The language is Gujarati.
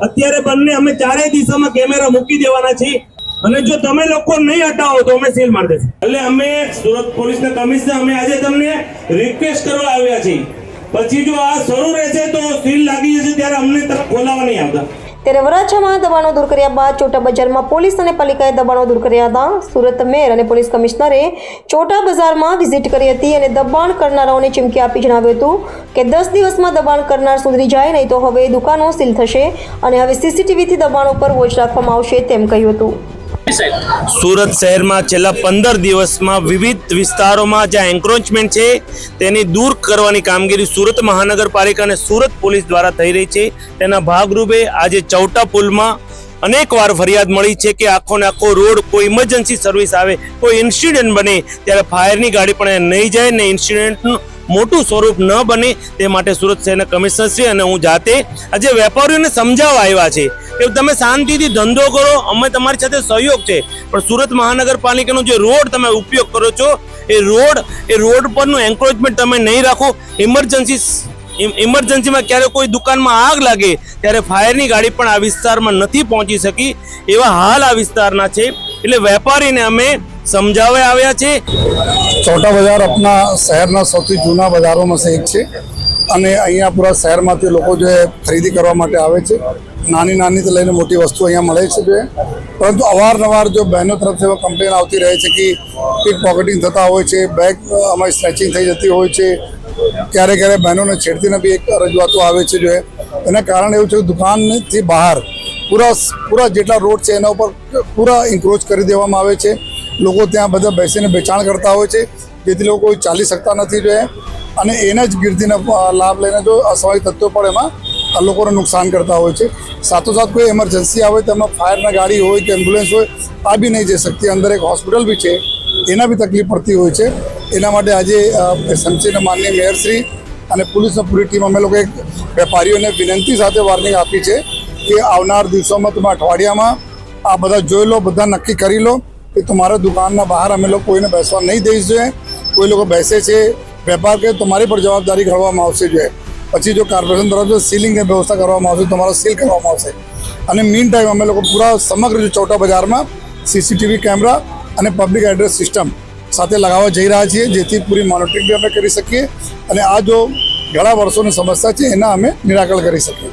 અત્યારે બંને અમે ચારેય દિશામાં કેમેરા મૂકી દેવાના છીએ અને જો તમે લોકો નહીં હટાવો તો અમે સીલ મારી દઈશું। એટલે અમે સુરત પોલીસના કમિશનર અમે આજે તમને રિક્વેસ્ટ કરવા આવ્યા છીએ, પછી જો આ શરૂ રહેશે તો સીલ લાગી જશે ત્યારે અમને તરફ ખોલાવા નહીં આવતા। ત્યારે વરાછામાં દબાણો દૂર કર્યા બાદ ચોટા બજારમાં પોલીસ અને પાલિકાએ દબાણો દૂર કર્યા હતા। સુરત મેયર અને પોલીસ કમિશનરે ચોટા બજારમાં વિઝિટ કરી હતી અને દબાણ કરનારાઓને ચીમકી આપી જણાવ્યું હતું કે 10 દિવસમાં દબાણ કરનાર સુધરી જાય નહીં તો હવે દુકાનો સીલ થશે અને હવે સીસીટીવીથી દબાણો પર વોચ રાખવામાં આવશે તેમ કહ્યું હતું। સુરત શહેરમાં છેલ્લા 15 દિવસમાં વિવિધ વિસ્તારોમાં જ્યાં એન્ક્રોચમેન્ટ છે તેની દૂર કરવાની કામગીરી સુરત મહાનગરપાલિકા અને સુરત પોલીસ દ્વારા થઈ રહી છે। તેના ભાગરૂપે આજે ચૌટા પુલમાં અનેકવાર ફરિયાદ મળી છે કે આખો ને આખો રોડ કોઈ ઇમરજન્સી સર્વિસ આવે, કોઈ ઇન્સિડન્ટ બને ત્યારે ફાયરની ગાડી પણ નહીં જાય ને ઇન્સિડન્ટનું મોટું સ્વરૂપ ન બને તે માટે સુરત શહેરના કમિશનર શ્રી અને હું જાતે આજે વેપારીઓને સમજાવવા આવ્યા છે કે તમે શાંતિથી ધંધો કરો, અમે તમારી સાથે સહયોગ છે, પણ સુરત મહાનગરપાલિકાનો જે રોડ તમે ઉપયોગ કરો છો એ રોડ પરનું એન્ક્રોચમેન્ટ તમે નહીં રાખો। ઇમરજન્સીમાં ક્યારે કોઈ દુકાનમાં આગ લાગે ત્યારે ફાયરની ગાડી પણ આ વિસ્તારમાં નથી પહોંચી શકી, એવા હાલ આ વિસ્તારના છે। એટલે વેપારીને અમે समझावे आव्या छे। छोटा बाजार अपना शहरना सौथी जूना बाजारों में से एक है અને અહીંયા પૂરા શહેરમાંથી લોકો જે ખરીદી કરવા માટે આવે છે, નાની નાની તો લઈને મોટી વસ્તુ અહીંયા મળે છે જે, પરંતુ અવારનવાર જો બહેનો તરફથી એવા કમ્પ્લેન આવતી રહે છે કે પિક પોકેટિંગ થતા હોય છે, બેગ અમારી સ્નેચિંગ થઈ જતી હોય છે, ક્યારે ક્યારે બહેનોને છેડતીને બી એક રજૂઆતો આવે છે જો એના કારણે એવું છે કે દુકાનથી બહાર પૂરા જેટલા રોડ છે એના ઉપર પૂરા ઇન્ક્રોચ કરી દેવામાં આવે છે। લોકો ત્યાં બધા બેસીને વેચાણ કરતા હોય છે જેથી લોકો કોઈ ચાલી શકતા નથી જો અને એના જ ગીર્દીના લાભ લઈને જો અસ્વાભાવિક તત્વો પણ એમાં લોકોને નુકસાન કરતા હોય છે। સાથોસાથ કોઈ એમરજન્સી આવે તો એમાં ફાયરના ગાડી હોય કે એમ્બ્યુલન્સ હોય આ બી નહીં જઈ શકતી, અંદર એક હોસ્પિટલ બી છે એના બી તકલીફ પડતી હોય છે। એના માટે આજે એસએમસીના માનનીય મેયરશ્રી અને પોલીસની પૂરી ટીમ અમે લોકો એક વેપારીઓને વિનંતી સાથે વોર્નિંગ આપી છે કે આવનાર દિવસોમાં તમે અઠવાડિયામાં આ બધા જોઈ લો, બધા નક્કી કરી લો કે તમારા દુકાનના બહાર અમે લોકો કોઈને બેસવા નહીં દઈશું। કોઈ લોકો બેસે છે વેપાર કરે તમારી પર જવાબદારી ગણવામાં આવશે જો પછી જો કોર્પોરેશન તરફથી સીલિંગની વ્યવસ્થા કરવામાં આવશે તમારો સીલ કરવામાં આવશે। અને મીન ટાઈમ અમે લોકો પૂરા સમગ્ર જો ચોટા બજારમાં સીસીટીવી કેમેરા અને પબ્લિક એડ્રેસ સિસ્ટમ સાથે લગાવવા જઈ રહ્યા છીએ જેથી પૂરી મોનિટરિંગ બી અમે કરી શકીએ અને આ જો ઘણા વર્ષોની સમસ્યા છે એના અમે નિરાકરણ કરી શકીએ।